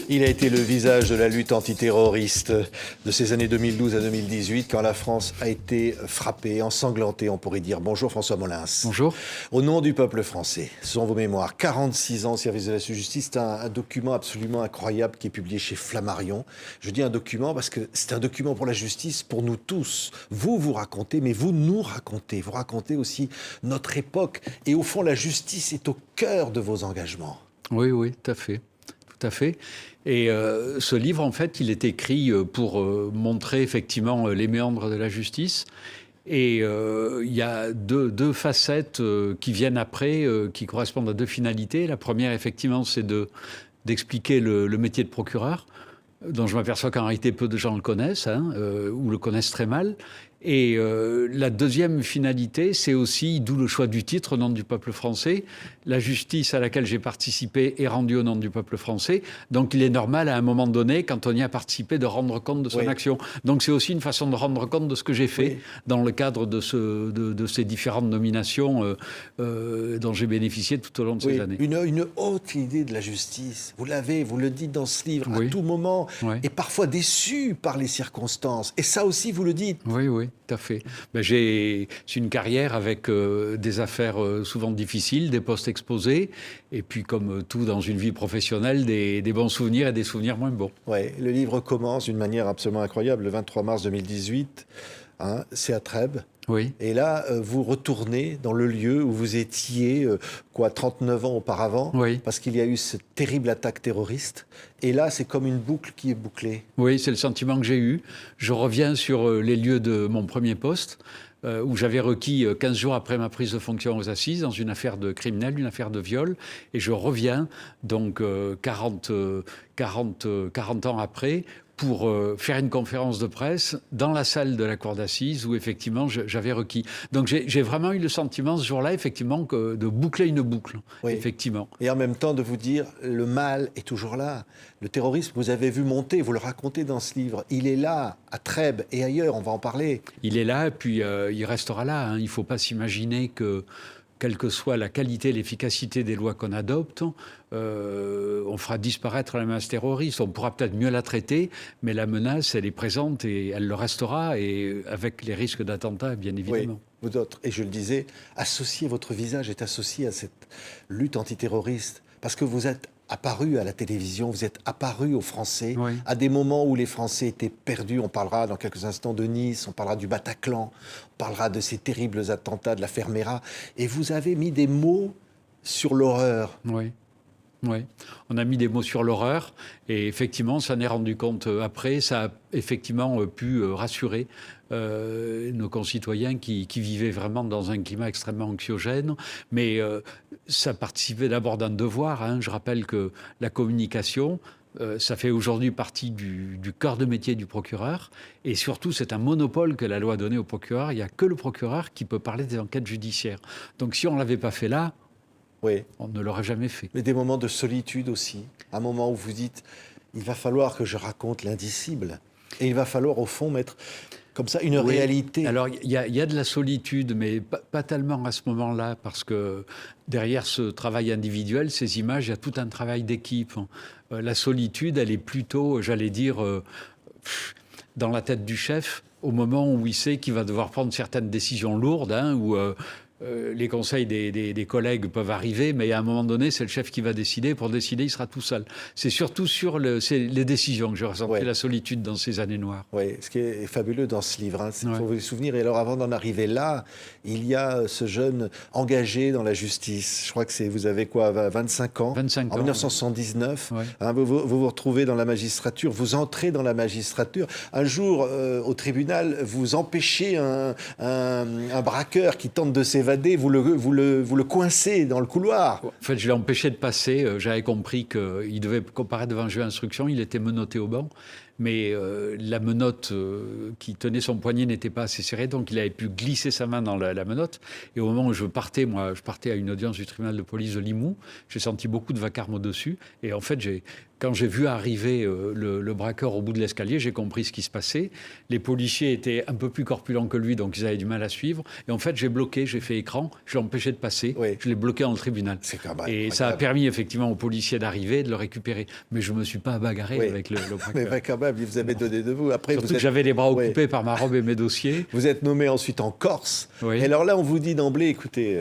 Il a été le visage de la lutte antiterroriste de ces années 2012 à 2018, quand la France a été frappée, ensanglantée, on pourrait dire. Bonjour François Molins. Bonjour. Au nom du peuple français, ce sont vos mémoires. 46 ans au service de la justice, c'est un document absolument incroyable qui est publié chez Flammarion. Je dis un document parce que c'est un document pour la justice, pour nous tous. Vous racontez, mais vous nous racontez. Vous racontez aussi notre époque. Et au fond, la justice est au cœur de vos engagements. Oui, tout à fait. Tout à fait. Et ce livre, en fait, il est écrit pour montrer effectivement les méandres de la justice. Et il y a deux facettes qui viennent après, qui correspondent à deux finalités. La première, effectivement, c'est d'expliquer le métier de procureur, dont je m'aperçois qu'en réalité, peu de gens le connaissent, ou le connaissent très mal. Et la deuxième finalité, c'est aussi, d'où le choix du titre, au nom du peuple français, la justice à laquelle j'ai participé est rendue au nom du peuple français. Donc il est normal, à un moment donné, quand on y a participé, de rendre compte de son action. Donc c'est aussi une façon de rendre compte de ce que j'ai fait dans le cadre de ces différentes nominations dont j'ai bénéficié tout au long de ces années. Une haute idée de la justice. Vous l'avez, vous le dites dans ce livre, à tout moment, et parfois déçu par les circonstances. Et ça aussi, vous le dites. Oui. Tout à fait. J'ai une carrière avec des affaires souvent difficiles, des postes exposés, et puis comme tout dans une vie professionnelle, des bons souvenirs et des souvenirs moins bons. Oui, le livre commence d'une manière absolument incroyable, le 23 mars 2018, c'est à Trèbes. Oui. Et là, vous retournez dans le lieu où vous étiez, 39 ans auparavant, parce qu'il y a eu cette terrible attaque terroriste. Et là, c'est comme une boucle qui est bouclée. Oui, c'est le sentiment que j'ai eu. Je reviens sur les lieux de mon premier poste, où j'avais requis 15 jours après ma prise de fonction aux assises, dans une affaire de criminel, une affaire de viol. Et je reviens, donc 40 ans après, pour faire une conférence de presse dans la salle de la cour d'assises où effectivement j'avais requis. Donc j'ai vraiment eu le sentiment ce jour-là effectivement de boucler une boucle, effectivement. Et en même temps de vous dire, le mal est toujours là. Le terrorisme, vous avez vu monter, vous le racontez dans ce livre, il est là, à Trèbes et ailleurs, on va en parler. Il est là, et puis il restera là. Il ne faut pas s'imaginer que, quelle que soit la qualité et l'efficacité des lois qu'on adopte, on fera disparaître la menace terroriste. On pourra peut-être mieux la traiter, mais la menace, elle est présente et elle le restera, et avec les risques d'attentats, bien évidemment. Oui, vous autres, et je le disais, votre visage est associé à cette lutte antiterroriste, parce que vous êtes apparu à la télévision, vous êtes apparu aux Français, à des moments où les Français étaient perdus. On parlera dans quelques instants de Nice, on parlera du Bataclan, on parlera de ces terribles attentats de la Fermera. Et vous avez mis des mots sur l'horreur. Oui, on a mis des mots sur l'horreur, et effectivement, ça en est rendu compte après. Ça a effectivement pu rassurer nos concitoyens qui vivaient vraiment dans un climat extrêmement anxiogène. Mais ça participait d'abord d'un devoir. Je rappelle que la communication, ça fait aujourd'hui partie du cœur de métier du procureur. Et surtout, c'est un monopole que la loi a donné au procureur. Il n'y a que le procureur qui peut parler des enquêtes judiciaires. Donc si on ne l'avait pas fait là, on ne l'aurait jamais fait. Mais des moments de solitude aussi. Un moment où vous dites, il va falloir que je raconte l'indicible. Et il va falloir, au fond, mettre comme ça une réalité. Alors, il y a de la solitude, mais pas tellement à ce moment-là, parce que derrière ce travail individuel, ces images, il y a tout un travail d'équipe. La solitude, elle est plutôt, j'allais dire, dans la tête du chef, au moment où il sait qu'il va devoir prendre certaines décisions lourdes, où les conseils des collègues peuvent arriver, mais à un moment donné, c'est le chef qui va décider. Pour décider, il sera tout seul. C'est surtout sur les décisions que j'ai ressenti la solitude dans ces années noires. Oui, ce qui est fabuleux dans ce livre, c'est pour vous souvenir. Et alors, avant d'en arriver là, il y a ce jeune engagé dans la justice. Je crois que vous avez quoi, 25 ans 25 ans. En 1979, vous retrouvez dans la magistrature, vous entrez dans la magistrature. Un jour, au tribunal, vous empêchez un braqueur qui tente de s'évader. Vous le coincez dans le couloir. En fait, je l'ai empêché de passer. J'avais compris qu'il devait comparaître devant un juge d'instruction. Il était menotté au banc. mais la menotte qui tenait son poignet n'était pas assez serrée, donc il avait pu glisser sa main dans la menotte. Et au moment où je partais à une audience du tribunal de police de Limoux, j'ai senti beaucoup de vacarme au-dessus. Et en fait, quand j'ai vu arriver le braqueur au bout de l'escalier, j'ai compris ce qui se passait. Les policiers étaient un peu plus corpulents que lui, donc ils avaient du mal à suivre. Et en fait, j'ai bloqué, j'ai fait écran, je l'ai empêché de passer, je l'ai bloqué dans le tribunal. Et ça a permis effectivement aux policiers d'arriver, de le récupérer. Mais je ne me suis pas bagarré avec le braqueur. Mais quand même, vous avez donné de vous. Après, surtout que j'avais les bras occupés par ma robe et mes dossiers. Vous êtes nommé ensuite en Corse. Et alors là, on vous dit d'emblée, écoutez...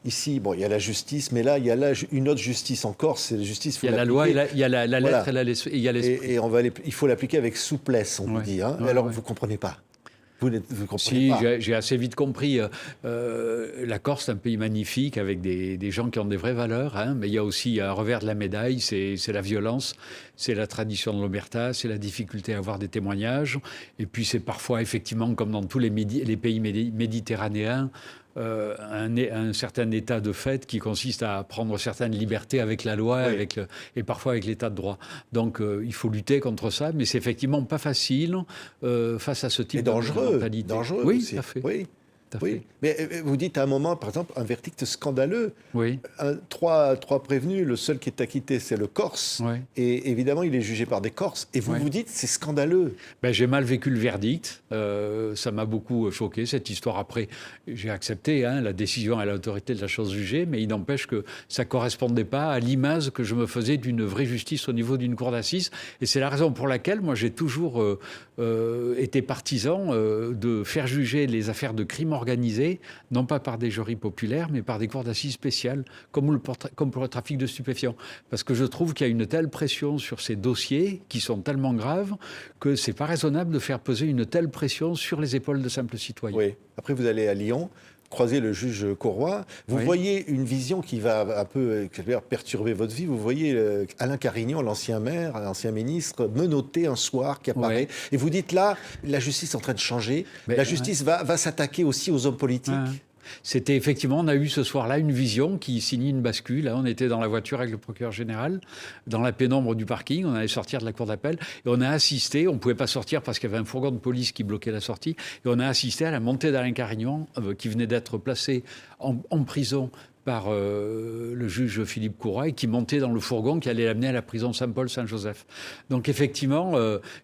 Ici, bon, il y a la justice, mais là, il y a une autre justice en Corse, c'est la justice. Il y a la loi, il y a la lettre et il y a l'esprit. Et il faut l'appliquer avec souplesse, on vous dit. Hein. Alors, vous ne comprenez pas. Vous comprenez pas. J'ai assez vite compris. La Corse, c'est un pays magnifique avec des gens qui ont des vraies valeurs, hein, mais il y a aussi un revers de la médaille, c'est la violence, c'est la tradition de l'omerta, c'est la difficulté à avoir des témoignages, et puis c'est parfois, effectivement, comme dans tous les pays méditerranéens, un certain état de fait qui consiste à prendre certaines libertés avec la loi et parfois avec l'état de droit. Donc il faut lutter contre ça, mais c'est effectivement pas facile face à ce type de mentalité. Dangereux oui, aussi. Tout à fait. Oui. Oui, mais vous dites à un moment, par exemple, un verdict scandaleux. Oui. Trois prévenus, le seul qui est acquitté, c'est le Corse. Oui. Et évidemment, il est jugé par des Corses. Et vous dites, c'est scandaleux. J'ai mal vécu le verdict. Ça m'a beaucoup choqué, cette histoire. Après, j'ai accepté la décision à l'autorité de la chose jugée, mais il n'empêche que ça ne correspondait pas à l'image que je me faisais d'une vraie justice au niveau d'une cour d'assises. Et c'est la raison pour laquelle, moi, j'ai toujours été partisan de faire juger les affaires de crime organisé, non pas par des jurys populaires, mais par des cours d'assises spéciales, comme pour le trafic de stupéfiants. Parce que je trouve qu'il y a une telle pression sur ces dossiers, qui sont tellement graves, que ce n'est pas raisonnable de faire peser une telle pression sur les épaules de simples citoyens. Oui. Après, vous allez à Lyon, croiser le juge Corroy. Vous voyez une vision qui va un peu perturber votre vie. Vous voyez Alain Carignan, l'ancien maire, l'ancien ministre, menotté un soir qui apparaît. Et vous dites là, la justice est en train de changer. La justice va s'attaquer aussi aux hommes politiques. C'était effectivement, on a eu ce soir-là une vision qui signait une bascule. On était dans la voiture avec le procureur général, dans la pénombre du parking. On allait sortir de la cour d'appel et on a assisté. On ne pouvait pas sortir parce qu'il y avait un fourgon de police qui bloquait la sortie. Et on a assisté à la montée d'Alain Carignan, qui venait d'être placé en prison par le juge Philippe Courroy, qui montait dans le fourgon qui allait l'amener à la prison Saint-Paul-Saint-Joseph. Donc effectivement,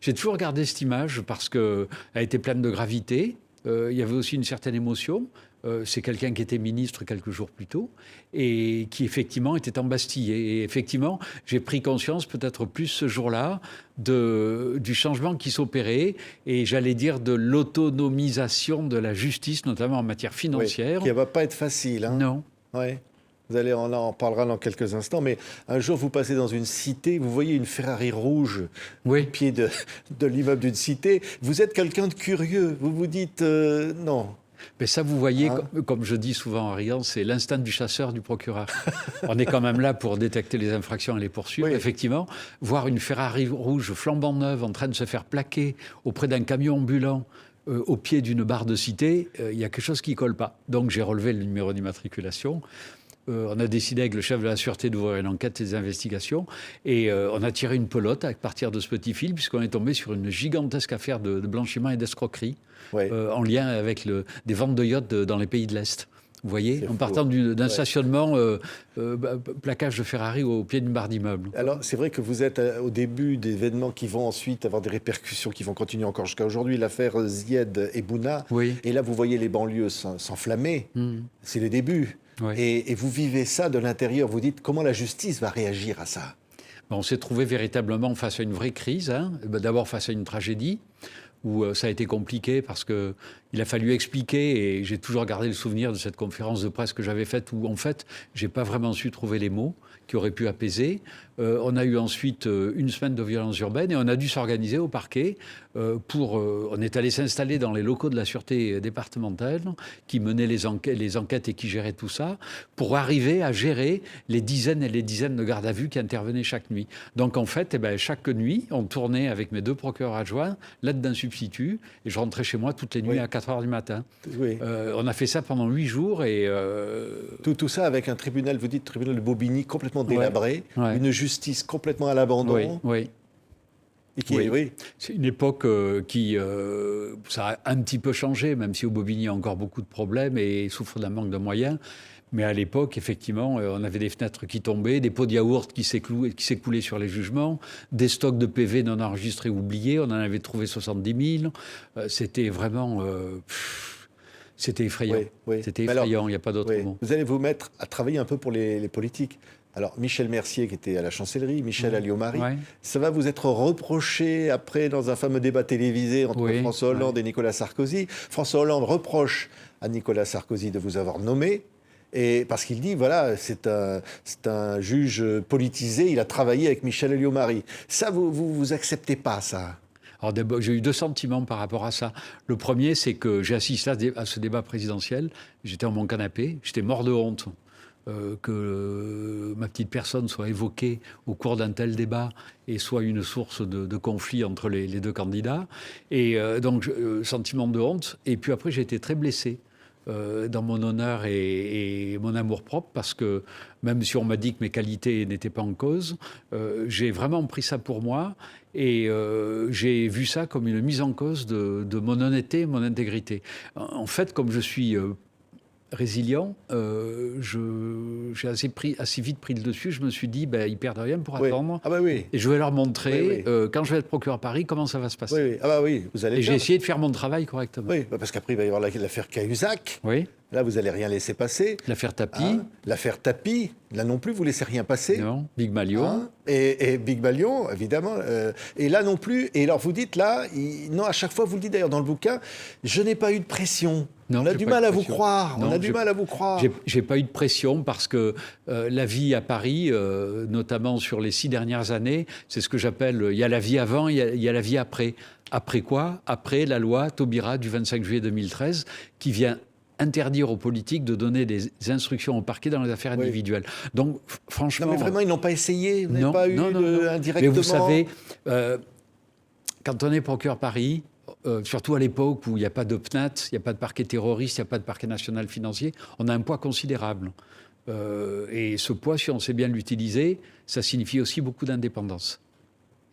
j'ai toujours gardé cette image parce qu'elle était pleine de gravité. Il y avait aussi une certaine émotion. C'est quelqu'un qui était ministre quelques jours plus tôt et qui effectivement était embastillé. Et effectivement, j'ai pris conscience peut-être plus ce jour-là du changement qui s'opérait et j'allais dire de l'autonomisation de la justice, notamment en matière financière. Qui ne va pas être facile. Hein. Non. Ouais. On en parlera dans quelques instants, mais un jour vous passez dans une cité, vous voyez une Ferrari rouge au pied de l'immeuble d'une cité. Vous êtes quelqu'un de curieux, vous vous dites non. Mais ça, vous voyez, comme je dis souvent en riant, c'est l'instinct du chasseur, du procureur. On est quand même là pour détecter les infractions et les poursuivre. Oui. Effectivement, voir une Ferrari rouge flambant neuve en train de se faire plaquer auprès d'un camion ambulant au pied d'une barre de cité, il y a quelque chose qui ne colle pas. Donc j'ai relevé le numéro d'immatriculation. On a décidé avec le chef de la sûreté d'ouvrir une enquête et des investigations et on a tiré une pelote à partir de ce petit fil puisqu'on est tombé sur une gigantesque affaire de blanchiment et d'escroquerie en lien avec des ventes de yachts dans les pays de l'Est. Vous voyez, en partant d'un stationnement, plaquage de Ferrari au pied d'une barre d'immeuble. Alors, c'est vrai que vous êtes au début d'événements qui vont ensuite avoir des répercussions, qui vont continuer encore jusqu'à aujourd'hui. L'affaire Zied et Bouna. Oui. Et là, vous voyez les banlieues s'enflammer. C'est les débuts. Oui. Et vous vivez ça de l'intérieur. Vous dites, comment la justice va réagir à ça ? On s'est trouvé véritablement face à une vraie crise. D'abord face à une tragédie, où ça a été compliqué parce qu'il a fallu expliquer, et j'ai toujours gardé le souvenir de cette conférence de presse que j'avais faite où, en fait, je n'ai pas vraiment su trouver les mots qui auraient pu apaiser. On a eu ensuite une semaine de violence urbaine et on a dû s'organiser au parquet on est allé s'installer dans les locaux de la sûreté départementale qui menait les enquêtes et qui gérait tout ça pour arriver à gérer les dizaines et les dizaines de gardes à vue qui intervenaient chaque nuit. Donc en fait, chaque nuit, on tournait avec mes deux procureurs adjoints l'aide d'un substitut et je rentrais chez moi toutes les nuits à 4h du matin. Oui. On a fait ça pendant 8 jours et... Tout ça avec un tribunal, vous dites tribunal de Bobigny complètement délabré, une justice complètement à l'abandon. Oui. Oui. C'est une époque qui... ça a un petit peu changé, même si Aubobigny a encore beaucoup de problèmes et souffre d'un manque de moyens. Mais à l'époque, effectivement, on avait des fenêtres qui tombaient, des pots de yaourt qui s'écoulaient sur les jugements, des stocks de PV non enregistrés oubliés. On en avait trouvé 70 000. C'était vraiment... c'était effrayant. Oui. C'était effrayant, il n'y a pas d'autre mot. Vous allez vous mettre à travailler un peu pour les politiques. Alors, Michel Mercier, qui était à la chancellerie, Michel Alliot-Marie, ça va vous être reproché après dans un fameux débat télévisé entre François Hollande et Nicolas Sarkozy. François Hollande reproche à Nicolas Sarkozy de vous avoir nommé. Et parce qu'il dit, voilà, c'est un juge politisé, il a travaillé avec Michel Alliot-Marie. Ça, vous acceptez pas, ça? Alors d'abord, j'ai eu 2 sentiments par rapport à ça. Le premier, c'est que j'ai assisté à ce débat présidentiel. J'étais dans mon canapé, j'étais mort de honte que ma petite personne soit évoquée au cours d'un tel débat et soit une source de conflit entre les 2 candidats. Et donc, sentiment de honte. Et puis après, j'ai été très blessé. Dans mon honneur et mon amour-propre, parce que même si on m'a dit que mes qualités n'étaient pas en cause, j'ai vraiment pris ça pour moi et j'ai vu ça comme une mise en cause de mon honnêteté, mon intégrité. En fait, comme je suis résilient, j'ai assez vite pris le dessus. Je me suis dit, ils perdent rien pour attendre. Ah bah oui. Et je vais leur montrer, quand je vais être procureur à Paris, comment ça va se passer. Ah bah oui, vous allez. Et j'ai essayé de faire mon travail correctement. Oui, parce qu'après, il va y avoir l'affaire Cahuzac. Oui. Là, vous n'allez rien laisser passer. L'affaire Tapie. L'affaire Tapie. Là non plus, vous ne laissez rien passer. Non. Big Malion. Et Big Malion, évidemment. Et là non plus. Et alors, vous dites là, non, à chaque fois, vous le dites d'ailleurs dans le bouquin, je n'ai pas eu de pression. Non, on a du mal à vous croire. On a du mal à vous croire. J'ai pas eu de pression parce que la vie à Paris, notamment sur les 6 dernières années, c'est ce que j'appelle, il y a la vie avant, il y a la vie après. Après quoi? Après la loi Taubira du 25 juillet 2013 qui vient interdire aux politiques de donner des instructions au parquet dans les affaires individuelles. Donc, franchement... Non, mais vraiment, ils n'ont pas essayé. Vous n'avez pas eu indirectement... Mais vous savez, quand on est procureur Paris... surtout à l'époque où il n'y a pas de PNAT, il n'y a pas de parquet terroriste, il n'y a pas de parquet national financier, on a un poids considérable. Et ce poids, si on sait bien l'utiliser, ça signifie aussi beaucoup d'indépendance.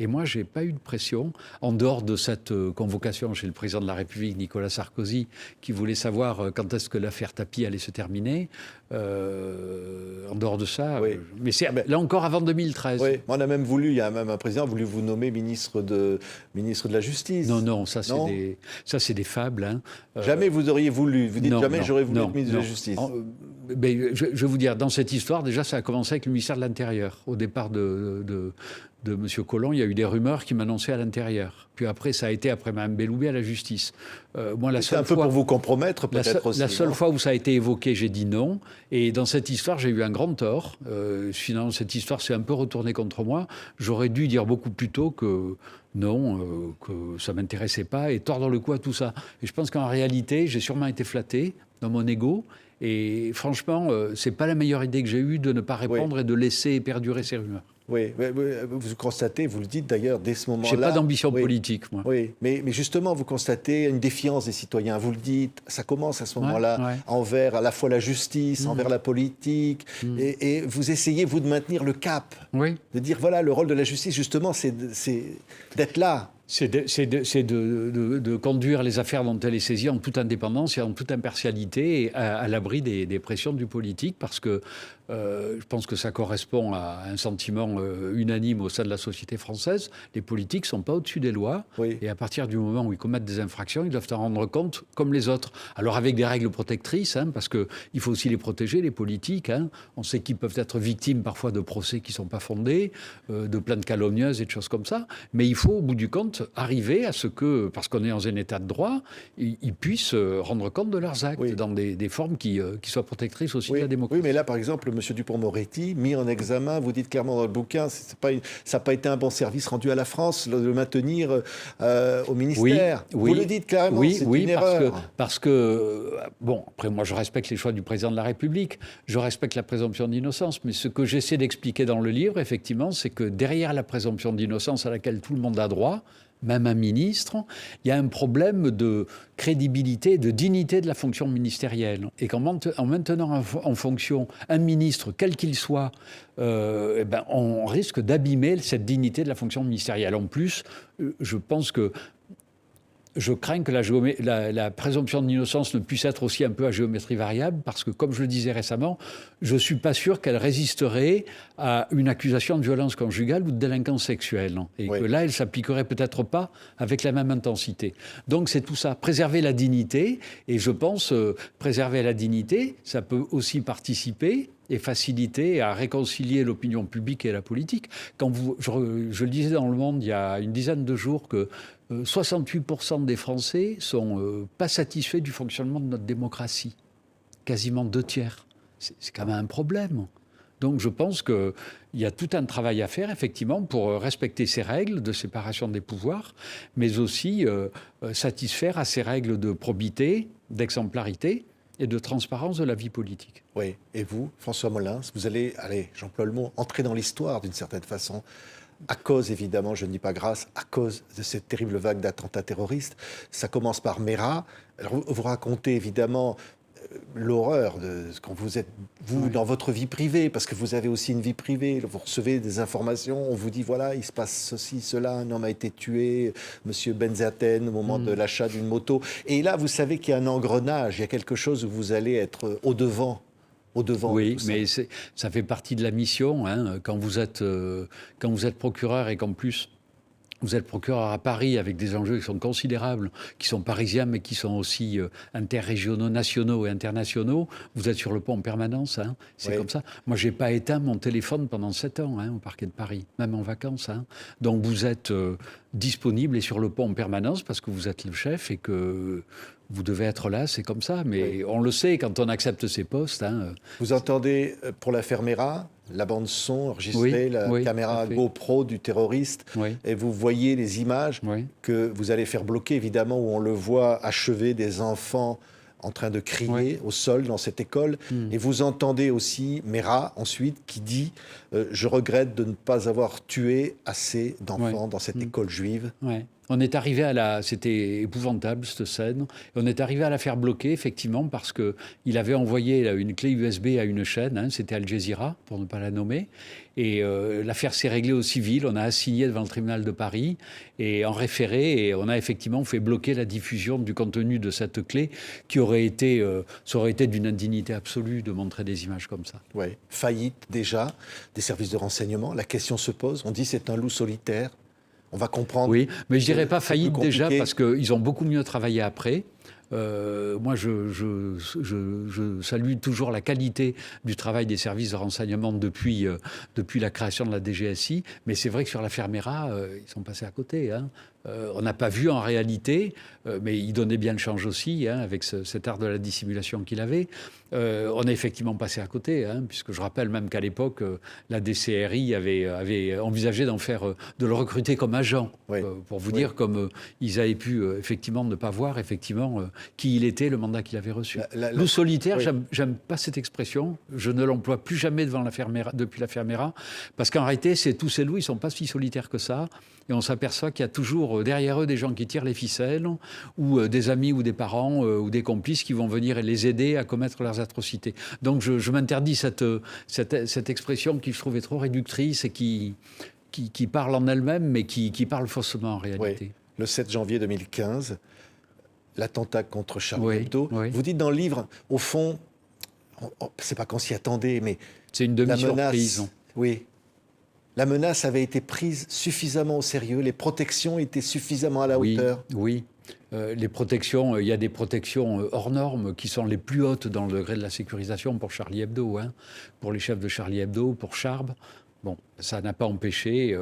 Et moi, je n'ai pas eu de pression, en dehors de cette convocation chez le président de la République, Nicolas Sarkozy, qui voulait savoir quand est-ce que l'affaire Tapie allait se terminer. En dehors de ça, mais c'est là encore avant 2013. Oui, on a même voulu, il y a même un président a voulu vous nommer ministre de la Justice. Non, ça c'est des fables. Hein. Jamais vous auriez voulu, vous dites jamais j'aurais voulu être ministre de la Justice. Je vais vous dire, dans cette histoire, déjà ça a commencé avec le ministère de l'Intérieur. Au départ de M. Collomb, il y a eu des rumeurs qui m'annonçaient à l'intérieur. Puis après, ça a été après Mme Belloubet à la justice. C'est un peu pour vous compromettre, peut-être aussi. La seule fois où ça a été évoqué, j'ai dit non. Et dans cette histoire, j'ai eu un grand tort. Finalement, cette histoire s'est un peu retournée contre moi. J'aurais dû dire beaucoup plus tôt que non, que ça ne m'intéressait pas et tordre le cou à tout ça. Et je pense qu'en réalité, j'ai sûrement été flatté dans mon ego. Et franchement, c'est pas la meilleure idée que j'ai eue de ne pas répondre et de laisser perdurer ces rumeurs. Oui, vous constatez, vous le dites d'ailleurs dès ce moment-là. J'ai pas d'ambition politique, moi. Oui, mais justement, vous constatez une défiance des citoyens. Vous le dites, ça commence à ce moment-là envers à la fois la justice, envers la politique, et vous essayez vous de maintenir le cap, de dire voilà, le rôle de la justice justement, c'est d'être là. C'est de conduire les affaires dont elle est saisie en toute indépendance et en toute impartialité et à l'abri des pressions du politique, parce que je pense que ça correspond à un sentiment unanime au sein de la société française. Les politiques ne sont pas au-dessus des lois et à partir du moment où ils commettent des infractions, ils doivent en rendre compte comme les autres. Alors avec des règles protectrices, parce qu'il faut aussi les protéger, les politiques. On sait qu'ils peuvent être victimes parfois de procès qui ne sont pas fondés, de plaintes calomnieuses et de choses comme ça. Mais il faut au bout du compte arriver à ce que, parce qu'on est dans un état de droit, ils puissent rendre compte de leurs actes dans des formes qui soient protectrices aussi de la démocratie. Oui, mais là, par exemple, M. Dupond-Moretti, mis en examen, vous dites clairement dans le bouquin, ça n'a pas été un bon service rendu à la France, de le maintenir au ministère. Vous le dites clairement, c'est une erreur. Parce que, bon, après moi je respecte les choix du président de la République, je respecte la présomption d'innocence, mais ce que j'essaie d'expliquer dans le livre, effectivement, c'est que derrière la présomption d'innocence à laquelle tout le monde a droit, même un ministre, il y a un problème de crédibilité, de dignité de la fonction ministérielle. Et qu'en maintenant en fonction un ministre, quel qu'il soit, on risque d'abîmer cette dignité de la fonction ministérielle. En plus, je pense que je crains que la présomption d'innocence ne puisse être aussi un peu à géométrie variable, parce que, comme je le disais récemment, je ne suis pas sûr qu'elle résisterait à une accusation de violence conjugale ou de délinquance sexuelle. Et que là, elle ne s'appliquerait peut-être pas avec la même intensité. Donc c'est tout ça, préserver la dignité. Et je pense, préserver la dignité, ça peut aussi participer et faciliter à réconcilier l'opinion publique et la politique. Je le disais dans Le Monde il y a une dizaine de jours que 68% des Français sont pas satisfaits du fonctionnement de notre démocratie. Quasiment 2/3. C'est quand même un problème. Donc je pense qu'il y a tout un travail à faire, effectivement, pour respecter ces règles de séparation des pouvoirs, mais aussi satisfaire à ces règles de probité, d'exemplarité et de transparence de la vie politique. Oui, et vous, François Molins, vous allez, j'emploie le mot, entrer dans l'histoire d'une certaine façon, à cause, évidemment, je ne dis pas grâce, à cause de cette terrible vague d'attentats terroristes. Ça commence par Mera. Alors, vous racontez, évidemment, l'horreur de quand vous êtes, vous, dans votre vie privée, parce que vous avez aussi une vie privée, vous recevez des informations, on vous dit, voilà, il se passe ceci, cela, un homme a été tué, monsieur Benzaten, au moment de l'achat d'une moto. Et là, vous savez qu'il y a un engrenage, il y a quelque chose où vous allez être au-devant. Oui, mais ça fait partie de la mission. Quand vous êtes procureur et qu'en plus vous êtes procureur à Paris avec des enjeux qui sont considérables, qui sont parisiens mais qui sont aussi interrégionaux, nationaux et internationaux, vous êtes sur le pont en permanence. C'est comme ça. Moi, je n'ai pas éteint mon téléphone pendant 7 ans au parquet de Paris, même en vacances. Donc vous êtes disponible et sur le pont en permanence parce que vous êtes le chef et que vous devez être là, c'est comme ça. Mais on le sait quand on accepte ces postes. Vous entendez, pour l'affaire Mera, la bande-son enregistrée, la caméra GoPro du terroriste, et vous voyez les images que vous allez faire bloquer, évidemment, où on le voit achever des enfants en train de crier au sol dans cette école. Et vous entendez aussi Mera, ensuite, qui dit « Je regrette de ne pas avoir tué assez d'enfants dans cette école juive ». On est arrivé c'était épouvantable cette scène. On est arrivé à la faire bloquer effectivement parce que il avait envoyé une clé USB à une chaîne, c'était Al Jazeera pour ne pas la nommer. Et l'affaire s'est réglée au civil. On a assigné devant le tribunal de Paris et en référé et on a effectivement fait bloquer la diffusion du contenu de cette clé qui aurait été, ça aurait été d'une indignité absolue de montrer des images comme ça. Oui, faillite déjà des services de renseignement. La question se pose. On dit c'est un loup solitaire. On va comprendre. Oui, mais je dirais pas faillite déjà parce qu'ils ont beaucoup mieux travaillé après. Moi, je salue toujours la qualité du travail des services de renseignement depuis la création de la DGSI. Mais c'est vrai que sur l'affaire Mera, ils sont passés à côté. On n'a pas vu en réalité, mais il donnait bien le change aussi, avec cet art de la dissimulation qu'il avait. On est effectivement passé à côté, puisque je rappelle même qu'à l'époque, la DCRI avait envisagé de le recruter comme agent, pour vous dire comme ils avaient pu effectivement ne pas voir effectivement qui il était, le mandat qu'il avait reçu. Loup solitaire, j'aime pas cette expression. Je ne l'emploie plus jamais depuis l'affaire Mera, parce qu'en réalité, tous ces loups, ils sont pas si solitaires que ça. Et on s'aperçoit qu'il y a toujours derrière eux des gens qui tirent les ficelles, ou des amis ou des parents ou des complices qui vont venir les aider à commettre leurs atrocités. Donc je m'interdis cette expression qui je trouvais trop réductrice et qui parle en elle-même, mais qui parle faussement en réalité. Oui. Le 7 janvier 2015, l'attentat contre Charlie Hebdo. Vous dites dans le livre, au fond, c'est pas qu'on s'y attendait, mais c'est une demi-surprise. Oui. La menace avait été prise suffisamment au sérieux, les protections étaient suffisamment à la hauteur. Oui. Les protections, il y a des protections hors normes qui sont les plus hautes dans le degré de la sécurisation pour Charlie Hebdo, pour les chefs de Charlie Hebdo, pour Charb. Bon, ça n'a pas empêché.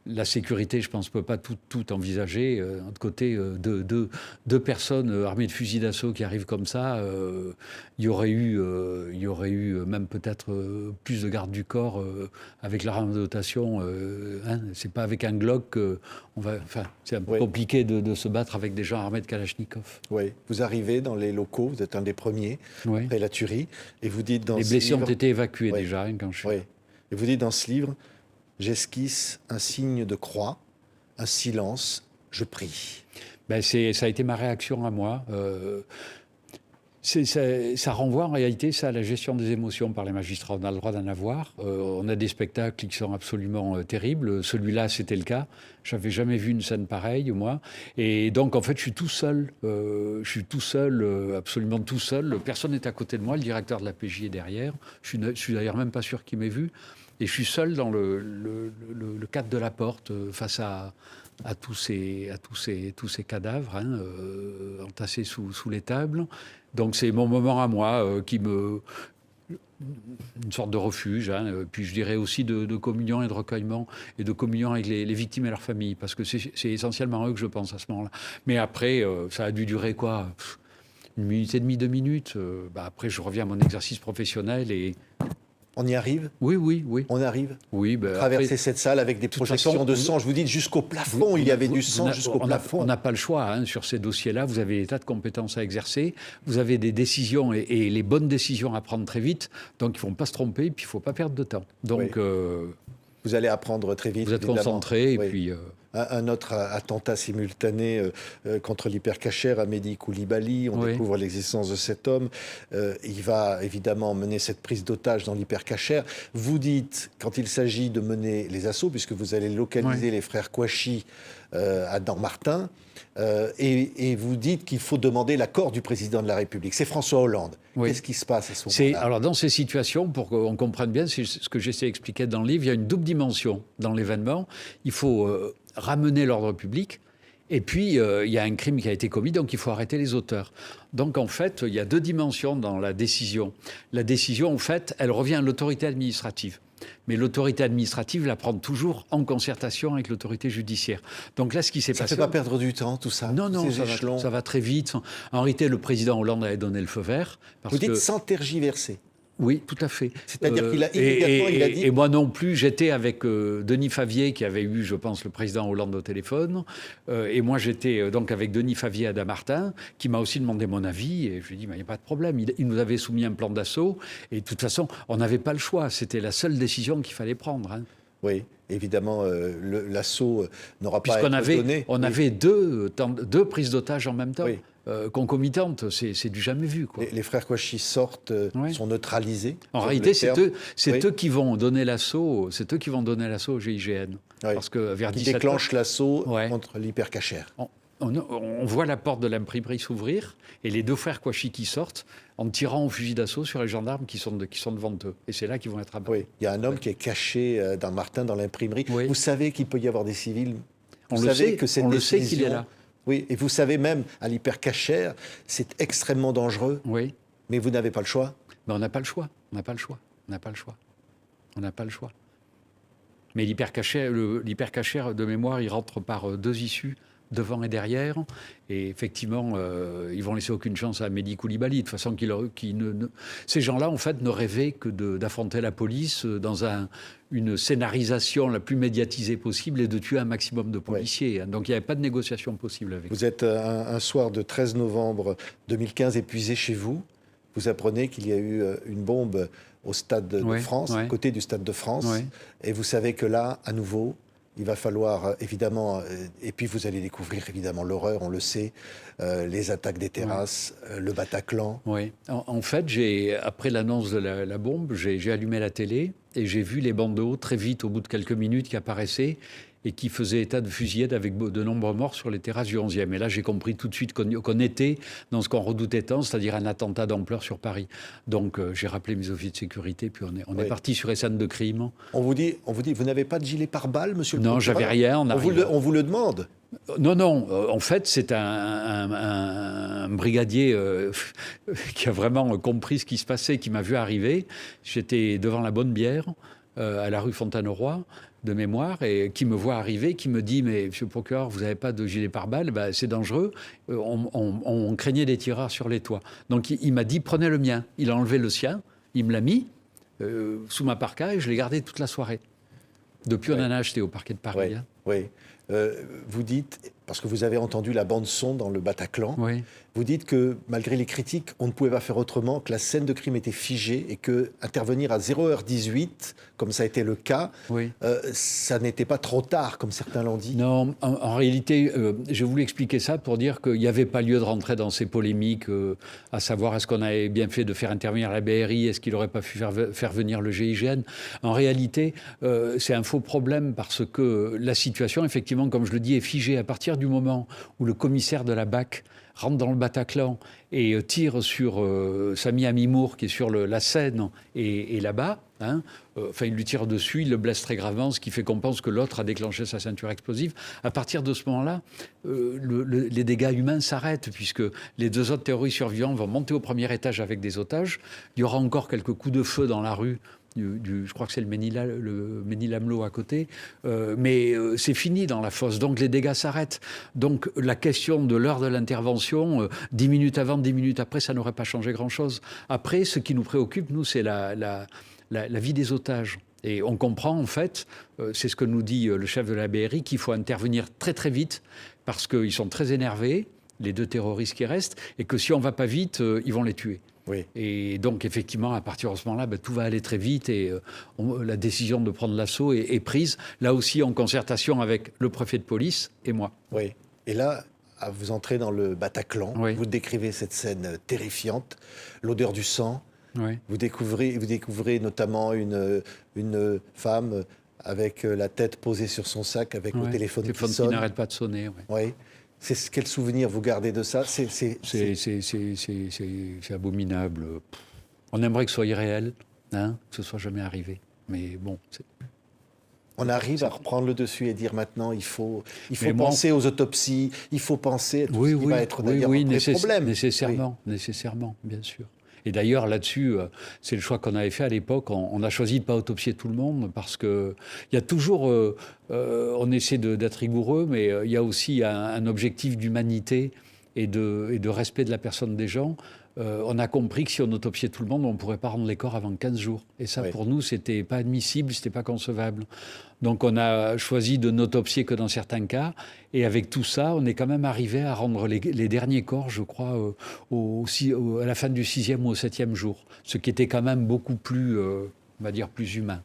La sécurité, je pense, ne peut pas tout envisager. De côté, deux personnes armées de fusils d'assaut qui arrivent comme ça, il y aurait eu même peut-être plus de gardes du corps avec leur arme de dotation. C'est pas avec un Glock qu'on va. Enfin, c'est un peu compliqué de se battre avec des gens armés de Kalachnikov. Oui, vous arrivez dans les locaux, vous êtes un des premiers après la tuerie, et vous dites dans les blessés ont été évacués déjà quand je suis. Et vous dites dans ce livre, j'esquisse un signe de croix, un silence, je prie. Ça a été ma réaction à moi. Ça renvoie en réalité à la gestion des émotions par les magistrats. On a le droit d'en avoir. On a des spectacles qui sont absolument terribles. Celui-là, c'était le cas. J'avais jamais vu une scène pareille, moi. Et donc, en fait, je suis tout seul. Absolument tout seul. Personne n'est à côté de moi. Le directeur de la PJ est derrière. Je suis d'ailleurs même pas sûr qu'il m'ait vu. Et je suis seul dans le cadre de la porte face à tous ces cadavres entassés sous les tables. Donc c'est mon moment à moi une sorte de refuge, puis je dirais aussi de communion et de recueillement, et de communion avec les victimes et leurs familles, parce que c'est essentiellement à eux que je pense à ce moment-là. Mais après, ça a dû durer quoi, 1 minute et demie, 2 minutes. Après, je reviens à mon exercice professionnel et... On y arrive ? Oui. On arrive ? Oui. Traverser après, cette salle avec des projections de sang, je vous dis, jusqu'au plafond, il y avait du sang jusqu'au plafond. On n'a pas le choix. Sur ces dossiers-là, vous avez des tas de compétences à exercer, vous avez des décisions et les bonnes décisions à prendre très vite, donc il ne faut pas se tromper, et puis il ne faut pas perdre de temps. Donc, vous allez apprendre très vite. Vous êtes concentré, et puis... Un autre attentat simultané contre l'hypercachère à Mehdi Koulibaly. On découvre l'existence de cet homme. Il va évidemment mener cette prise d'otage dans l'hypercachère. Vous dites, quand il s'agit de mener les assauts, puisque vous allez localiser les frères Kouachi à Dammartin, et vous dites qu'il faut demander l'accord du président de la République. C'est François Hollande. Qu'est-ce qui se passe à ce moment-là ? Alors, dans ces situations, pour qu'on comprenne bien, c'est ce que j'essaie d'expliquer dans le livre, il y a une double dimension dans l'événement. Il faut ramener l'ordre public, et puis il y a un crime qui a été commis, donc il faut arrêter les auteurs. Donc, en fait, il y a 2 dimensions dans la décision. La décision, en fait, elle revient à l'autorité administrative. Mais l'autorité administrative la prend toujours en concertation avec l'autorité judiciaire. Donc là, ce qui s'est passé... Ça ne fait pas perdre du temps, tout ça ? Non, ça va très vite. En réalité, le président Hollande avait donné le feu vert. Vous dites sans tergiverser ? Oui, tout à fait. C'est-à-dire qu'il a immédiatement il a dit... Et moi non plus, j'étais avec Denis Favier, qui avait eu, je pense, le président Hollande au téléphone. Et moi, j'étais donc avec Denis Favier à Dammartin, qui m'a aussi demandé mon avis. Et je lui ai dit, il n'y a pas de problème. Il nous avait soumis un plan d'assaut. Et de toute façon, on n'avait pas le choix. C'était la seule décision qu'il fallait prendre. Oui, évidemment, l'assaut n'aura pas à être donné. On avait deux prises d'otages en même temps. Concomitantes, c'est du jamais vu. Les frères Kouachi sortent, sont neutralisés. En réalité, c'est eux qui vont donner l'assaut. C'est eux qui vont donner l'assaut au GIGN. Parce que vers 17 déclenche l'assaut contre l'hypercachère. On voit la porte de l'imprimerie s'ouvrir et les 2 frères Kouachi qui sortent en tirant au fusil d'assaut sur les gendarmes qui sont devant eux. Et c'est là qu'ils vont être abattus. Oui, il y a un homme qui est caché dans Martin, dans l'imprimerie. Vous savez qu'il peut y avoir des civils. On le sait qu'il est là. Oui, et vous savez même, à l'hypercachère, c'est extrêmement dangereux. Oui. Mais vous n'avez pas le choix. Mais on n'a pas le choix. Mais l'hypercachère, de mémoire, il rentre par 2 issues, devant et derrière. Et effectivement, ils vont laisser aucune chance à Mehdi Koulibaly. De toute façon, ces gens-là, en fait, ne rêvaient que d'affronter la police dans une scénarisation la plus médiatisée possible et de tuer un maximum de policiers. Donc, il n'y avait pas de négociation possible avec eux. Vous êtes un soir de 13 novembre 2015 épuisé chez vous. Vous apprenez qu'il y a eu une bombe au Stade de France, à côté du Stade de France. Et vous savez que là, à nouveau... Il va falloir, évidemment, et puis vous allez découvrir, évidemment, l'horreur, on le sait, les attaques des terrasses, le Bataclan. Oui. En fait, après l'annonce de la bombe, j'ai allumé la télé et j'ai vu les bandeaux très vite, au bout de quelques minutes, qui apparaissaient et qui faisaient état de fusillade avec de nombreux morts sur les terrasses du 11e. Et là, j'ai compris tout de suite qu'on était dans ce qu'on redoutait tant, c'est-à-dire un attentat d'ampleur sur Paris. Donc, j'ai rappelé mes officiers de sécurité, puis on est parti sur les scènes de crime. On vous dit, vous n'avez pas de gilet pare-balles, monsieur le procureur ? Non, j'avais rien. On vous le demande ? Non. En fait, c'est un brigadier qui a vraiment compris ce qui se passait, qui m'a vu arriver. J'étais devant la Bonne Bière, à la rue Fontaine-au-Roi, de mémoire, et qui me voit arriver, qui me dit « Mais monsieur le procureur, vous n'avez pas de gilet pare-balles, c'est dangereux. On craignait des tireurs sur les toits. » Donc il m'a dit « Prenez le mien. » Il a enlevé le sien, il me l'a mis sous ma parka et je l'ai gardé toute la soirée. Depuis, on en a acheté au parquet de Paris. Oui. vous dites, parce que vous avez entendu la bande-son dans le Bataclan, Oui. vous dites que malgré les critiques, on ne pouvait pas faire autrement, que la scène de crime était figée et que intervenir à 0h18, comme ça a été le cas, Oui. ça n'était pas trop tard, comme certains l'ont dit. Non, en réalité, je voulais expliquer ça pour dire qu'il n'y avait pas lieu de rentrer dans ces polémiques, à savoir est-ce qu'on avait bien fait de faire intervenir la BRI, est-ce qu'il n'aurait pas pu faire venir le GIGN. En réalité, c'est un faux problème parce que la situation, effectivement, comme je le dis, est figée à partir du moment où le commissaire de la BAC rentre dans le Bataclan et tire sur Sami Amimour, qui est sur la Seine et là-bas. Hein, il lui tire dessus, il le blesse très gravement, ce qui fait qu'on pense que l'autre a déclenché sa ceinture explosive. À partir de ce moment-là, les dégâts humains s'arrêtent, puisque les 2 autres terroristes survivants vont monter au premier étage avec des otages. Il y aura encore quelques coups de feu dans la rue. Je crois que c'est le Ménil-Amelot à côté, mais c'est fini dans la fosse, donc les dégâts s'arrêtent. Donc la question de l'heure de l'intervention, 10 minutes avant, 10 minutes après, ça n'aurait pas changé grand-chose. Après, ce qui nous préoccupe, nous, c'est la vie des otages. Et on comprend, en fait, c'est ce que nous dit le chef de la BRI, qu'il faut intervenir très très vite, parce qu'ils sont très énervés, les 2 terroristes qui restent, et que si on ne va pas vite, ils vont les tuer. Oui. Et donc, effectivement, à partir de ce moment-là, tout va aller très vite et la décision de prendre l'assaut est prise, là aussi en concertation avec le préfet de police et moi. Oui. Et là, vous entrez dans le Bataclan, Oui. vous décrivez cette scène terrifiante, l'odeur du sang. Oui. Vous découvrez notamment une femme avec la tête posée sur son sac, avec le téléphone qui sonne. Qui n'arrête pas de sonner. Oui. Quel souvenir vous gardez de ça? C'est abominable. On aimerait que ce soit irréel, hein, que ce soit jamais arrivé. Mais bon. On arrive à reprendre le dessus et dire maintenant il faut penser aux autopsies, il faut penser à tout ce qui va être d'ailleurs un vrai problème. Nécessairement, bien sûr. Et d'ailleurs, là-dessus, c'est le choix qu'on avait fait à l'époque. On a choisi de ne pas autopsier tout le monde parce qu'il y a toujours... on essaie d'être rigoureux, mais il y a aussi un objectif d'humanité et de respect de la personne des gens. On a compris que si on autopsiait tout le monde, on ne pourrait pas rendre les corps avant 15 jours. Et ça, pour nous, ce n'était pas admissible, ce n'était pas concevable. Donc on a choisi de n'autopsier que dans certains cas. Et avec tout ça, on est quand même arrivé à rendre les derniers corps, je crois, à la fin du 6e ou au 7e jour. Ce qui était quand même beaucoup plus... on va dire plus humain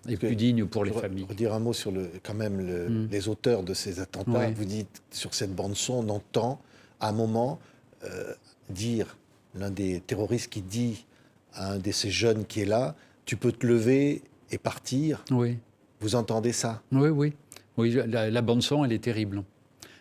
et plus digne pour les familles. Pour dire un mot sur les auteurs de ces attentats, vous dites sur cette bande-son, on entend à un moment dire, l'un des terroristes qui dit à un de ces jeunes qui est là, tu peux te lever et partir. Oui. Vous entendez ça? Oui, la bande-son, elle est terrible.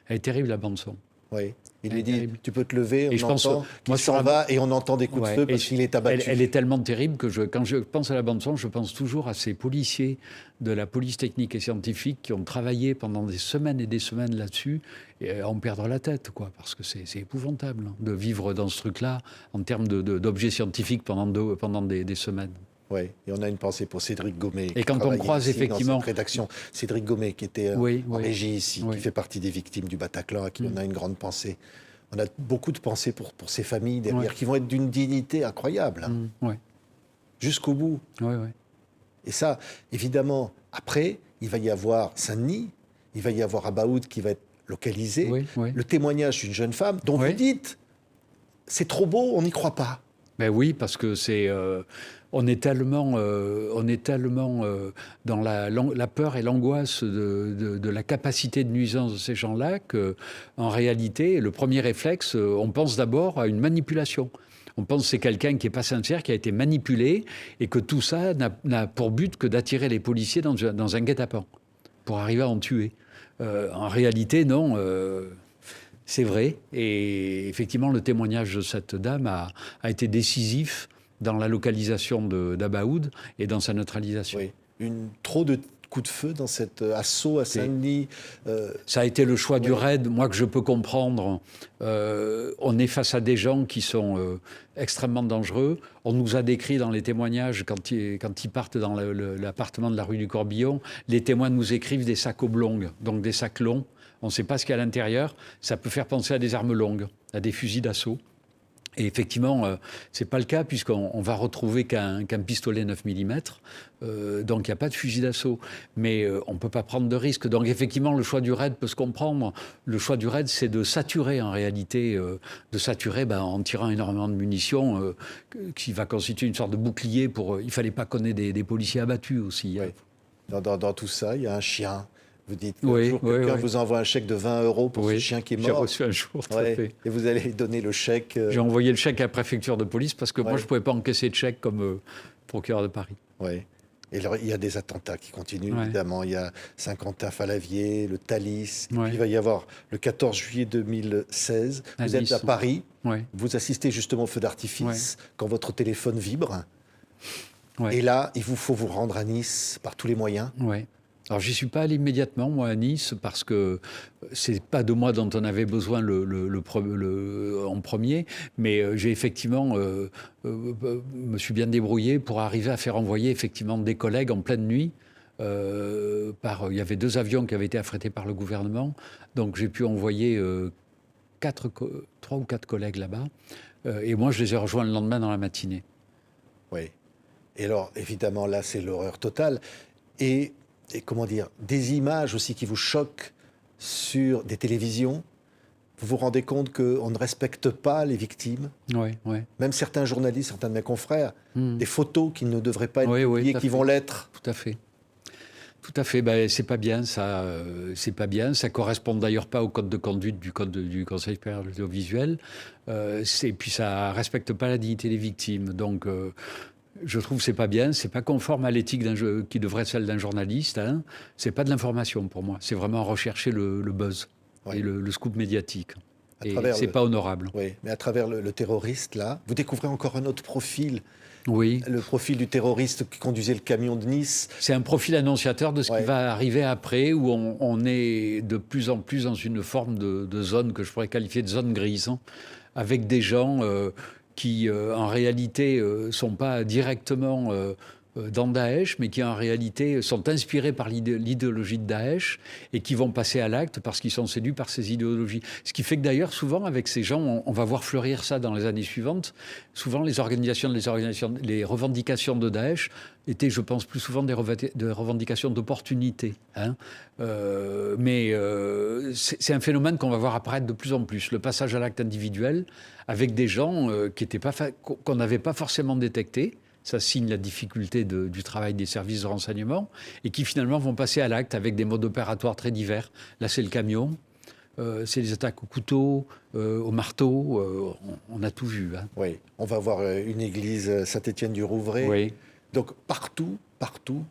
Elle est terrible, la bande-son. Oui. Il lui dit, tu peux te lever, et on entend qu'il s'en va et on entend des coups de feu parce qu'il est abattu. Elle est tellement terrible que quand je pense à la bande-son, je pense toujours à ces policiers de la police technique et scientifique qui ont travaillé pendant des semaines et des semaines là-dessus et en perdre la tête, quoi, parce que c'est épouvantable de vivre dans ce truc-là en termes d'objets scientifiques pendant des semaines. Oui, et on a une pensée pour Cédric Gomet. Et quand on croise effectivement... Dans cette rédaction, Cédric Gomet, qui était en régie ici, qui fait partie des victimes du Bataclan, à qui on a une grande pensée. On a beaucoup de pensées pour ces familles derrière, qui vont être d'une dignité incroyable. Jusqu'au bout. Et ça, évidemment, après, il va y avoir Saint-Denis, il va y avoir Abaoud qui va être localisé. Le témoignage d'une jeune femme dont vous dites, c'est trop beau, on n'y croit pas. Ben oui, parce que on est tellement dans la peur et l'angoisse de la capacité de nuisance de ces gens-là qu'en réalité, le premier réflexe, on pense d'abord à une manipulation. On pense que c'est quelqu'un qui n'est pas sincère, qui a été manipulé, et que tout ça n'a pour but que d'attirer les policiers dans un guet-apens, pour arriver à en tuer. En réalité, non... c'est vrai, et effectivement, le témoignage de cette dame a été décisif dans la localisation d'Abaoud et dans sa neutralisation. Oui. Trop de coups de feu dans cet assaut à Saint-Denis. Ça a été le choix du raid, moi que je peux comprendre. On est face à des gens qui sont extrêmement dangereux. On nous a décrit dans les témoignages, quand ils partent dans l'appartement de la rue du Corbillon, les témoins nous écrivent des sacs oblongs, donc des sacs longs. On ne sait pas ce qu'il y a à l'intérieur. Ça peut faire penser à des armes longues, à des fusils d'assaut. Et effectivement, ce n'est pas le cas puisqu'on va retrouver qu'un pistolet 9 mm, donc il n'y a pas de fusil d'assaut. Mais on ne peut pas prendre de risque. Donc effectivement, le choix du raid peut se comprendre. Le choix du raid, c'est de saturer en réalité, en tirant énormément de munitions, qui va constituer une sorte de bouclier pour... il ne fallait pas qu'on ait des policiers abattus aussi. Oui. Dans tout ça, il y a un chien. Vous dites qu'un jour, quelqu'un vous envoie un chèque de 20 € pour ce chien qui est mort. J'ai reçu un jour, tout à fait. Et vous allez donner le chèque. J'ai envoyé le chèque à la préfecture de police parce que moi, je ne pouvais pas encaisser de chèque comme procureur de Paris. Oui. Et alors, il y a des attentats qui continuent, évidemment. Il y a Saint-Quentin-Falavier, le Thalys. Et puis, il va y avoir le 14 juillet 2016. Vous êtes à Paris. Vous assistez justement au feu d'artifice quand votre téléphone vibre. Et là, il vous faut vous rendre à Nice par tous les moyens. Alors, j'y suis pas allé immédiatement, moi, à Nice, parce que c'est pas de moi dont on avait besoin en premier, mais j'ai effectivement me suis bien débrouillé pour arriver à faire envoyer effectivement des collègues en pleine nuit. Il y avait 2 avions qui avaient été affrétés par le gouvernement, donc j'ai pu envoyer 3 ou 4 collègues là-bas, et moi je les ai rejoints le lendemain dans la matinée. Oui. Et alors, évidemment, là, c'est l'horreur totale. Et comment dire, des images aussi qui vous choquent sur des télévisions. Vous vous rendez compte qu'on ne respecte pas les victimes. Même certains journalistes, certains de mes confrères, des photos qui ne devraient pas être publiées, qui vont l'être. Tout à fait. Tout à fait. Ben, c'est pas bien, ça. C'est pas bien. Ça correspond d'ailleurs pas au code de conduite du Conseil supérieur de l'audiovisuel. Et puis ça respecte pas la dignité des victimes. Donc je trouve que c'est pas bien, c'est pas conforme à l'éthique qui devrait être celle d'un journaliste. C'est pas de l'information pour moi, c'est vraiment rechercher le buzz et le scoop médiatique. Et c'est pas honorable. Oui, mais à travers le terroriste, là, vous découvrez encore un autre profil. Oui. Le profil du terroriste qui conduisait le camion de Nice. C'est un profil annonciateur de ce qui va arriver après, où on est de plus en plus dans une forme de zone que je pourrais qualifier de zone grise, avec des gens qui, en réalité, ne sont pas directement dans Daesh, mais qui, en réalité, sont inspirés par l'idéologie de Daesh et qui vont passer à l'acte parce qu'ils sont séduits par ces idéologies. Ce qui fait que, d'ailleurs, souvent, avec ces gens, on va voir fleurir ça dans les années suivantes. Souvent, les revendications de Daesh étaient, je pense, plus souvent des revendications d'opportunité. Mais c'est un phénomène qu'on va voir apparaître de plus en plus. Le passage à l'acte individuel avec des gens qu'on n'avait pas forcément détectés. Ça signe la difficulté du travail des services de renseignement et qui finalement vont passer à l'acte avec des modes opératoires très divers. Là, c'est le camion, c'est les attaques au couteau, au marteau, on a tout vu. Oui, on va voir une église Saint-Étienne-du-Rouvray. Oui. Donc partout,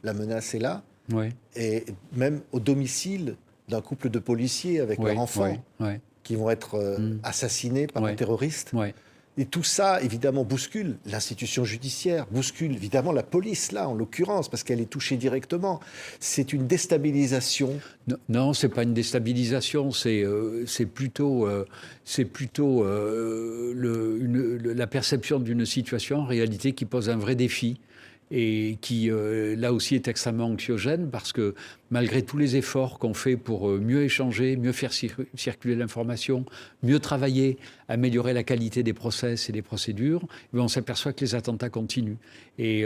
la menace est là. Oui. Et même au domicile d'un couple de policiers avec leurs enfants qui vont être assassinés par un terroriste. Et tout ça, évidemment, bouscule l'institution judiciaire, bouscule évidemment la police, là, en l'occurrence, parce qu'elle est touchée directement. C'est une déstabilisation. Non, c'est pas une déstabilisation, c'est plutôt la perception d'une situation, en réalité, qui pose un vrai défi. Et qui, là aussi, est extrêmement anxiogène parce que malgré tous les efforts qu'on fait pour mieux échanger, mieux faire circuler l'information, mieux travailler, améliorer la qualité des process et des procédures, on s'aperçoit que les attentats continuent. Et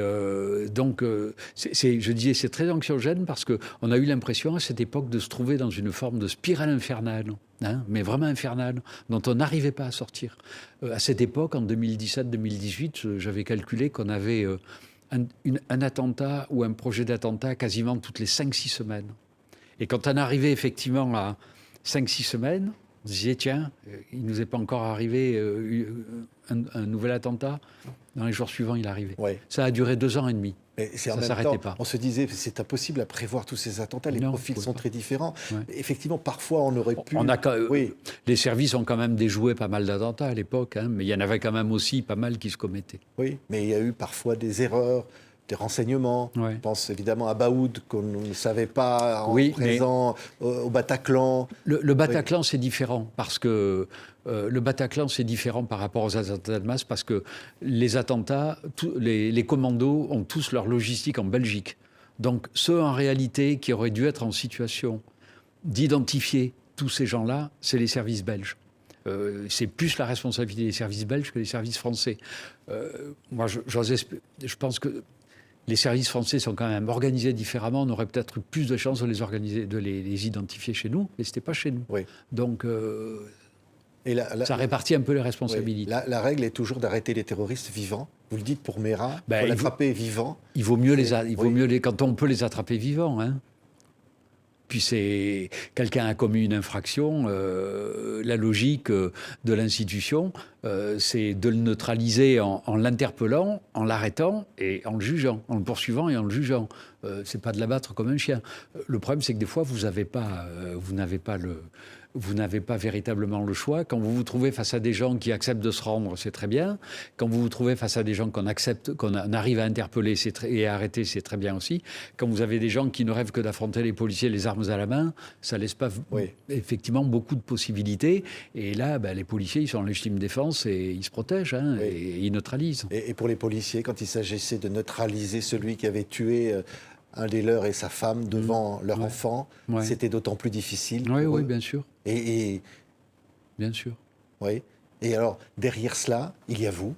donc, je disais, c'est très anxiogène parce qu'on a eu l'impression à cette époque de se trouver dans une forme de spirale infernale, mais vraiment infernale, dont on n'arrivait pas à sortir. À cette époque, en 2017-2018, j'avais calculé qu'on avait un attentat ou un projet d'attentat quasiment toutes les 5-6 semaines. Et quand on arrivait effectivement à 5-6 semaines, on se disait, tiens, il ne nous est pas encore arrivé un nouvel attentat. Dans les jours suivants, il arrivait. Ça a duré 2 ans et demi. Mais ça ne s'arrêtait pas. On se disait, c'est impossible à prévoir tous ces attentats. Les profils sont très différents. Effectivement, parfois, on aurait pu... Les services ont quand même déjoué pas mal d'attentats à l'époque, mais il y en avait quand même aussi pas mal qui se commettaient. Oui, mais il y a eu parfois des erreurs, des renseignements. Je pense évidemment à Baoud, qu'on ne savait pas présent au Bataclan. Le Bataclan, c'est différent, parce que... le Bataclan, c'est différent par rapport aux attentats de masse parce que les attentats, les commandos ont tous leur logistique en Belgique. Donc ceux en réalité qui auraient dû être en situation d'identifier tous ces gens-là, c'est les services belges. C'est plus la responsabilité des services belges que des services français. Moi, je pense que les services français sont quand même organisés différemment. On aurait peut-être plus de chances de les organiser, de les identifier chez nous, mais ce n'était pas chez nous. Oui. Donc, ça répartit un peu les responsabilités. Oui. La règle est toujours d'arrêter les terroristes vivants. Vous le dites pour Mera, ben, pour l'attraper vivant. Il vaut mieux quand on peut les attraper vivants. Hein. Puis quelqu'un a commis une infraction, la logique de l'institution, c'est de le neutraliser en l'interpellant, en l'arrêtant et en le jugeant, en le poursuivant et en le jugeant. C'est pas de l'abattre comme un chien. Le problème, c'est que des fois, vous n'avez pas véritablement le choix. Quand vous vous trouvez face à des gens qui acceptent de se rendre, c'est très bien. Quand vous vous trouvez face à des gens qu'on arrive à interpeller et à arrêter, c'est très bien aussi. Quand vous avez des gens qui ne rêvent que d'affronter les policiers les armes à la main, ça laisse pas effectivement beaucoup de possibilités. Et là, les policiers, ils sont en légitime défense et ils se protègent et ils neutralisent. Et pour les policiers, quand il s'agissait de neutraliser celui qui avait tué un des leurs et sa femme devant leur enfant, c'était d'autant plus difficile. Oui, bien sûr. Et bien sûr. Oui. Et alors, derrière cela, il y a vous.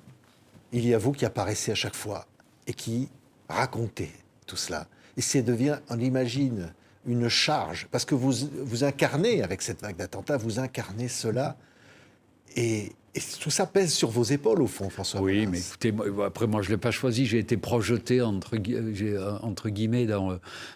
Il y a vous qui apparaissez à chaque fois et qui racontez tout cela. Et ça devient, on imagine, une charge. Parce que vous incarnez, avec cette vague d'attentats, vous incarnez cela. Et tout ça pèse sur vos épaules, au fond, François Molins. Oui, mais écoutez, après, moi, je ne l'ai pas choisi. J'ai été projeté, entre guillemets,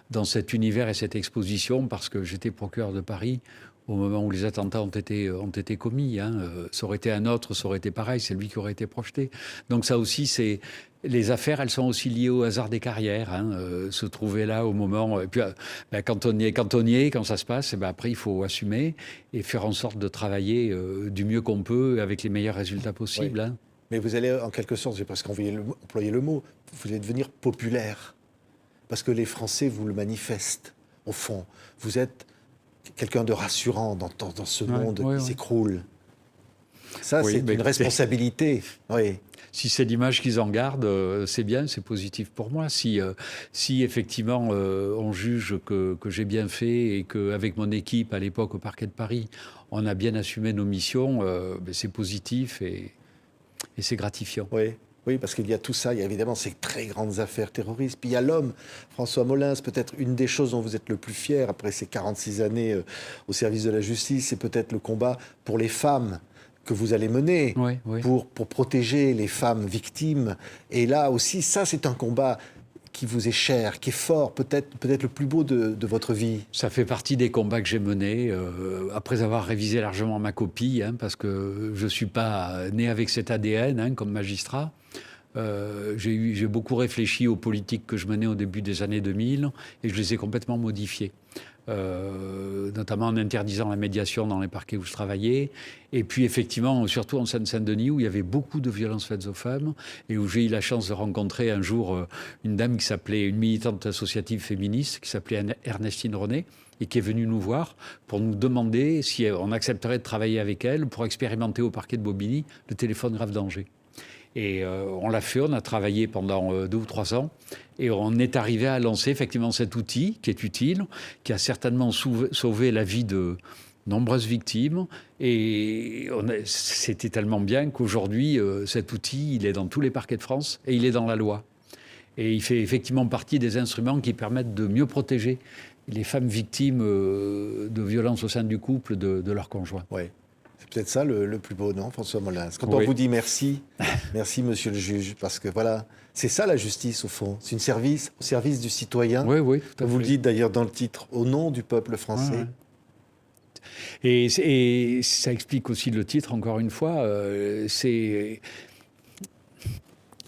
dans cet univers et cette exposition parce que j'étais procureur de Paris au moment où les attentats ont été commis. Hein. Ça aurait été un autre, ça aurait été pareil, c'est lui qui aurait été projeté. Donc ça aussi, les affaires, elles sont aussi liées au hasard des carrières. Hein. Se trouver là au moment... Et puis, quand on y est, quand ça se passe, après, il faut assumer et faire en sorte de travailler du mieux qu'on peut avec les meilleurs résultats possibles. Oui. Hein. Mais vous allez, en quelque sorte, j'ai presque employé le mot, vous allez devenir populaire. Parce que les Français vous le manifestent, au fond. Vous êtes quelqu'un de rassurant dans ce monde qui s'écroule. Ça, c'est une responsabilité. Oui. Si c'est l'image qu'ils en gardent, c'est bien, c'est positif pour moi. Si effectivement on juge que j'ai bien fait et qu'avec mon équipe à l'époque au parquet de Paris, on a bien assumé nos missions, c'est positif et c'est gratifiant. Oui, parce qu'il y a tout ça, il y a évidemment ces très grandes affaires terroristes. Puis il y a l'homme, François Molins, peut-être une des choses dont vous êtes le plus fier après ces 46 années au service de la justice, c'est peut-être le combat pour les femmes que vous allez mener pour protéger les femmes victimes. Et là aussi, ça, c'est un combat qui vous est cher, qui est fort, peut-être le plus beau de votre vie. Ça fait partie des combats que j'ai menés, après avoir révisé largement ma copie, parce que je ne suis pas né avec cet ADN comme magistrat. J'ai beaucoup réfléchi aux politiques que je menais au début des années 2000 et je les ai complètement modifiées. Notamment en interdisant la médiation dans les parquets où je travaillais. Et puis effectivement, surtout en Seine-Saint-Denis, où il y avait beaucoup de violences faites aux femmes, et où j'ai eu la chance de rencontrer un jour une dame qui s'appelait, une militante associative féministe, qui s'appelait Ernestine René, et qui est venue nous voir pour nous demander si on accepterait de travailler avec elle pour expérimenter au parquet de Bobigny le téléphone grave danger. Et on l'a fait, on a travaillé pendant 2 ou 3 ans et on est arrivé à lancer effectivement cet outil qui est utile, qui a certainement sauvé la vie de nombreuses victimes. Et c'était tellement bien qu'aujourd'hui, cet outil, il est dans tous les parquets de France et il est dans la loi. Et il fait effectivement partie des instruments qui permettent de mieux protéger les femmes victimes de violences au sein du couple de leur conjoint. Oui. C'est peut-être ça le plus beau, non, François Molins? Quand on vous dit merci, merci monsieur le juge, parce que voilà, c'est ça la justice au fond, c'est au service du citoyen. Oui, tout à fait. Vous le dites d'ailleurs dans le titre, au nom du peuple français. Et ça explique aussi le titre, encore une fois, c'est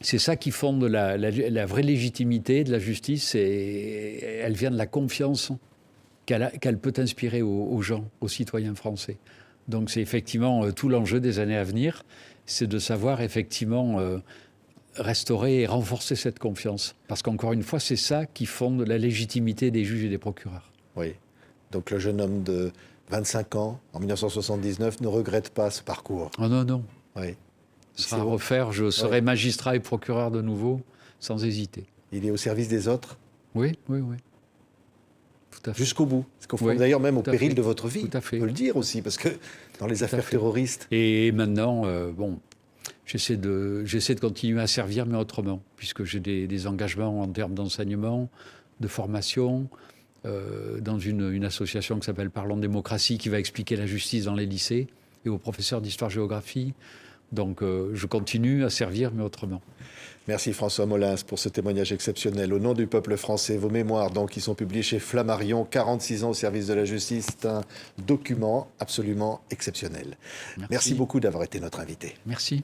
ça qui fonde la vraie légitimité de la justice, et elle vient de la confiance qu'elle peut inspirer aux gens, aux citoyens français. Donc c'est effectivement tout l'enjeu des années à venir, c'est de savoir effectivement restaurer et renforcer cette confiance. Parce qu'encore une fois, c'est ça qui fonde la légitimité des juges et des procureurs. Oui, donc le jeune homme de 25 ans, en 1979, ne regrette pas ce parcours. Oh non. Oui. Ce sera à refaire, je serai magistrat et procureur de nouveau, sans hésiter. Il est au service des autres? Oui. Jusqu'au bout. D'ailleurs, même au péril de votre vie. Tout à fait. On peut le dire aussi, parce que dans les affaires terroristes... Et maintenant, j'essaie de continuer à servir, mais autrement, puisque j'ai des engagements en termes d'enseignement, de formation, dans une association qui s'appelle Parlons Démocratie, qui va expliquer la justice dans les lycées, et aux professeurs d'histoire-géographie. Donc, je continue à servir, mais autrement. Merci François Molins pour ce témoignage exceptionnel. Au nom du peuple français, vos mémoires donc, qui sont publiées chez Flammarion, 46 ans au service de la justice, c'est un document absolument exceptionnel. Merci beaucoup d'avoir été notre invité. Merci.